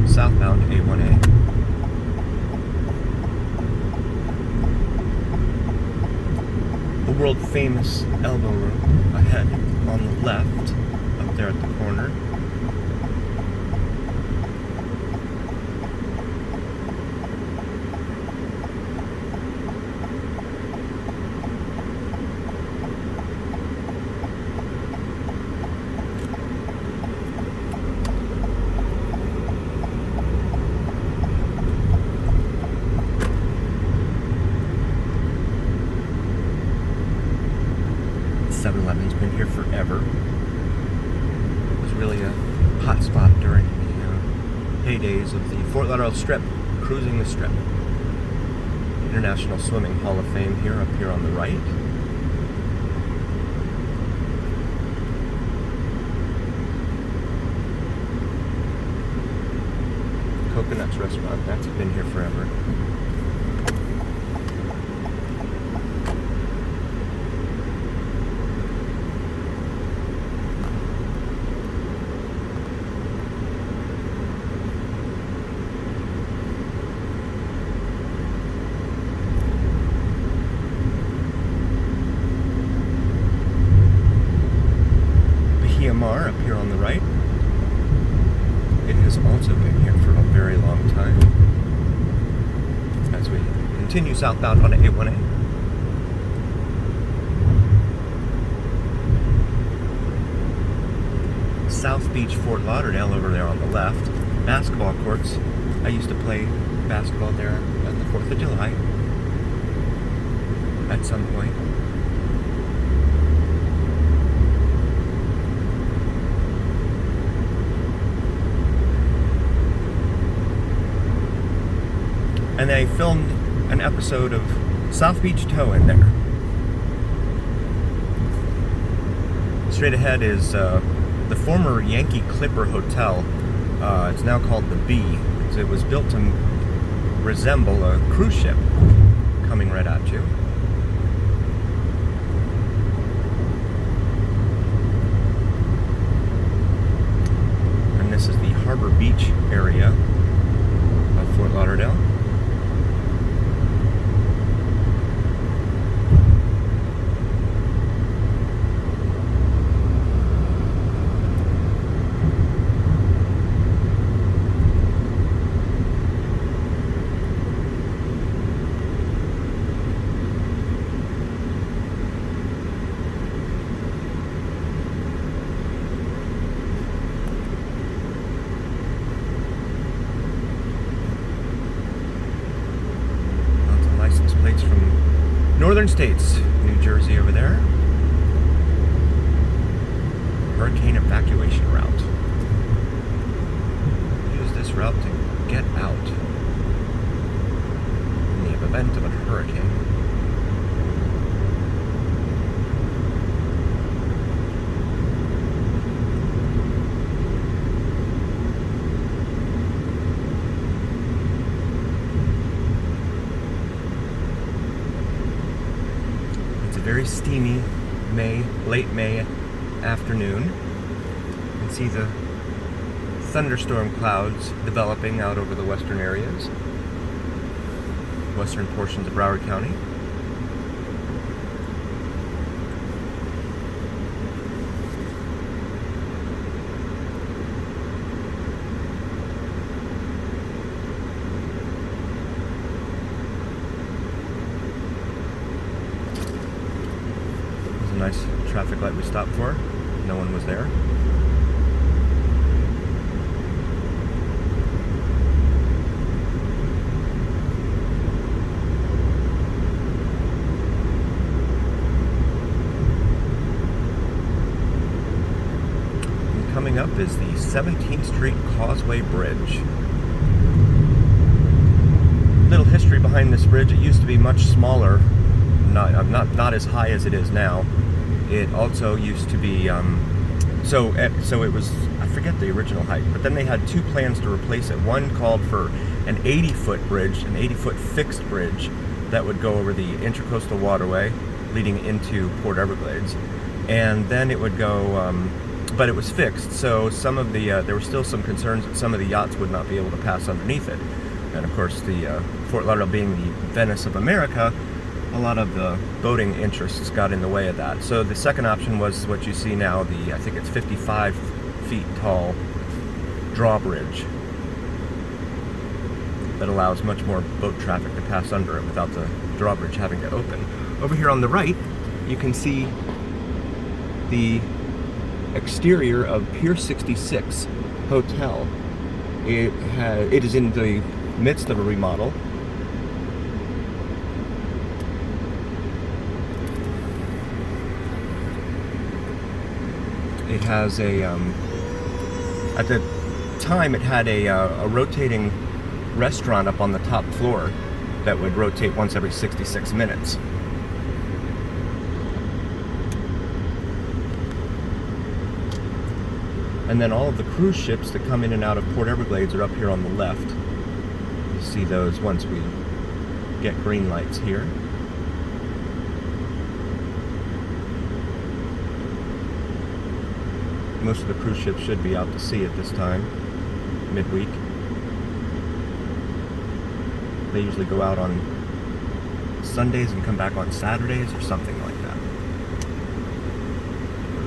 southbound A1A. The world famous elbow room ahead on the left, up there at the corner. It's been here forever. It was really a hot spot during the heydays of the Fort Lauderdale Strip, cruising the Strip. International Swimming Hall of Fame here, up here on the right. Coconuts Restaurant, that's been here forever. Up here on the right. It has also been here for a very long time. As we continue southbound on A1A. South Beach, Fort Lauderdale over there on the left. Basketball courts. I used to play basketball there at the 4th of July at some point. And they filmed an episode of South Beach Tow in there. Straight ahead is the former Yankee Clipper Hotel. It's now called the Bee. It was built to resemble a cruise ship coming right at you. And this is the Harbor Beach area of Fort Lauderdale. Plates from northern states, New Jersey over there. Hurricane evacuation route. Use this route to get out in the event of a hurricane. Very steamy late May afternoon. You can see the thunderstorm clouds developing out over the western areas, western portions of Broward County. Nice traffic light we stopped for. No one was there. And coming up is the 17th Street Causeway Bridge. Little history behind this bridge. It used to be much smaller, not as high as it is now. It also used to be, so it was, I forget the original height, but then they had two plans to replace it. One called for an 80-foot bridge, an 80-foot fixed bridge that would go over the Intracoastal Waterway leading into Port Everglades. And then it would go but it was fixed, so some of the there were still some concerns that some of the yachts would not be able to pass underneath it. And of course, the Fort Lauderdale being the Venice of America, a lot of the boating interests got in the way of that. So the second option was what you see now, the, I think it's 55 feet tall drawbridge that allows much more boat traffic to pass under it without the drawbridge having to open. Over here on the right, you can see the exterior of Pier 66 Hotel. It is in the midst of a remodel. It has a, at the time it had a rotating restaurant up on the top floor that would rotate once every 66 minutes. And then all of the cruise ships that come in and out of Port Everglades are up here on the left. You see those once we get green lights here. Most of the cruise ships should be out to sea at this time, midweek. They usually go out on Sundays and come back on Saturdays or something like that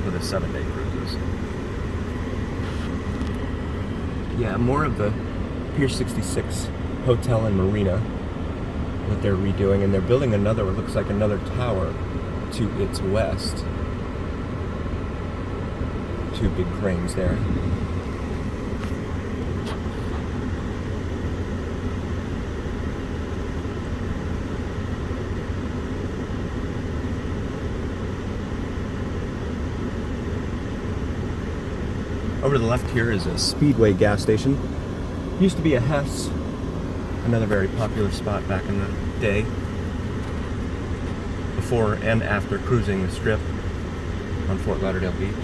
for the 7-day cruises. Yeah, more of the Pier 66 Hotel and Marina that they're redoing, and they're building another, it looks like another tower to its west. Two big cranes there. Over to the left here is a Speedway gas station. Used to be a Hess, another very popular spot back in the day, before and after cruising the Strip on Fort Lauderdale Beach.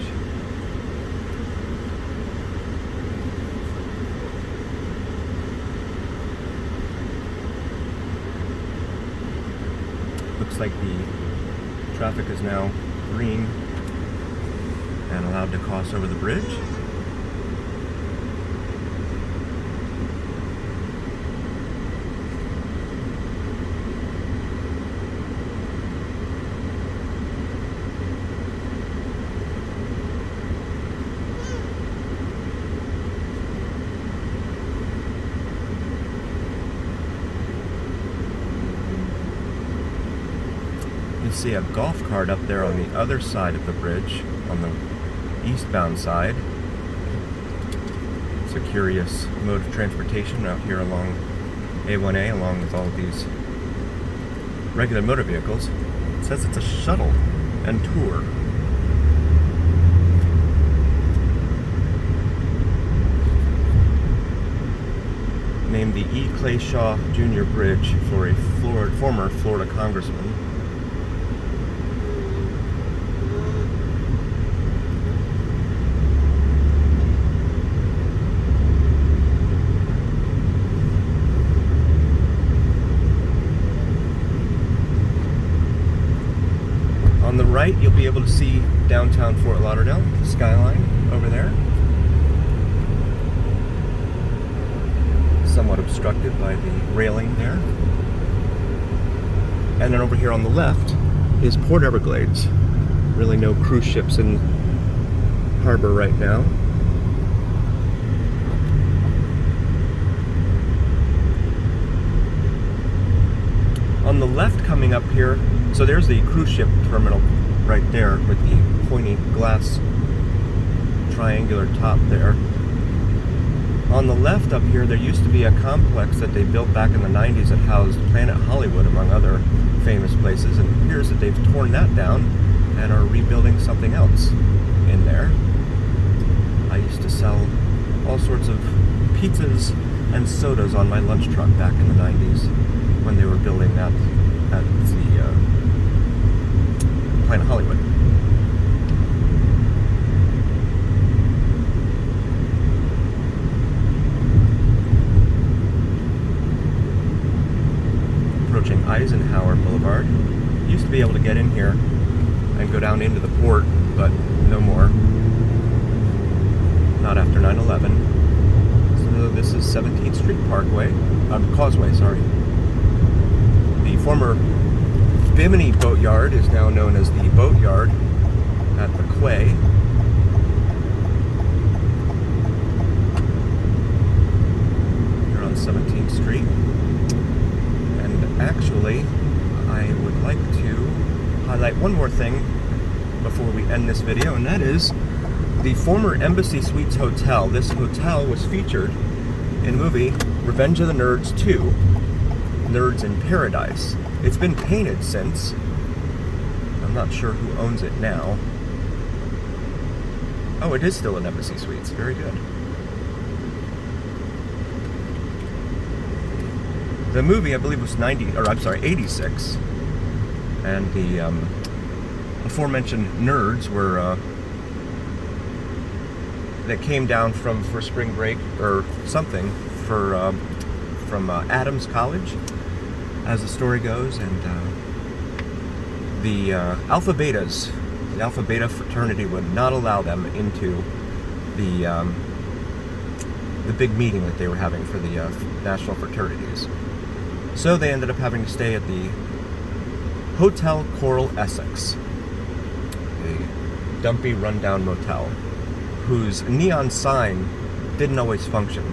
Looks like the traffic is now green and allowed to cross over the bridge. You see a golf cart up there on the other side of the bridge, on the eastbound side. It's a curious mode of transportation out here along A1A, along with all of these regular motor vehicles. It says it's a shuttle and tour. Named the E. Clay Shaw Jr. Bridge for a former Florida congressman. On the right, you'll be able to see downtown Fort Lauderdale, the skyline over there. Somewhat obstructed by the railing there. And then over here on the left is Port Everglades. Really no cruise ships in harbor right now. On the left coming up here, so there's the cruise ship terminal right there with the pointy glass triangular top there. On the left up here, there used to be a complex that they built back in the 90s that housed Planet Hollywood, among other famous places, and it appears that they've torn that down and are rebuilding something else in there. I used to sell all sorts of pizzas and sodas on my lunch truck back in the 90s when they were building that at the Planet Hollywood. Approaching Eisenhower Boulevard. Used to be able to get in here and go down into the port, but no more. not after 9/11. So this is 17th Street Parkway, Causeway, sorry. The former Bimini Boatyard is now known as the Boatyard at the quay. Here on 17th Street. And actually, I would like to highlight one more thing before we end this video, and that is the former Embassy Suites Hotel. This hotel was featured in the movie Revenge of the Nerds 2, Nerds in Paradise. It's been painted since. I'm not sure who owns it now. Oh, it is still an Embassy Suites. Very good. The movie, I believe, was 86. And the aforementioned nerds were that came down for spring break or something from Adams College, as the story goes, and the Alpha Betas, the Alpha Beta fraternity would not allow them into the big meeting that they were having for the national fraternities. So they ended up having to stay at the Hotel Coral Essex, a dumpy, rundown motel, whose neon sign didn't always function.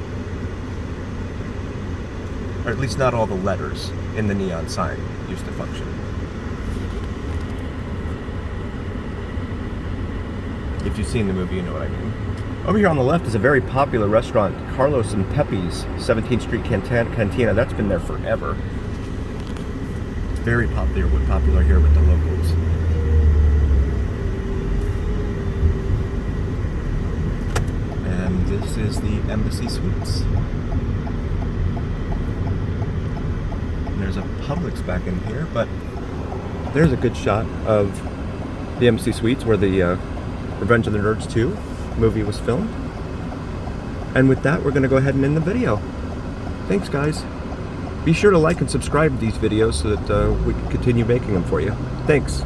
Or at least not all the letters in the neon sign used to function. If you've seen the movie, you know what I mean. Over here on the left is a very popular restaurant, Carlos and Pepe's 17th Street Cantina. That's been there forever. It's very popular here with the locals. And this is the Embassy Suites. And there's a Publix back in here, but there's a good shot of the Embassy Suites where the Revenge of the Nerds 2 movie was filmed. And with that, we're going to go ahead and end the video. Thanks, guys. Be sure to like and subscribe to these videos so that we can continue making them for you. Thanks.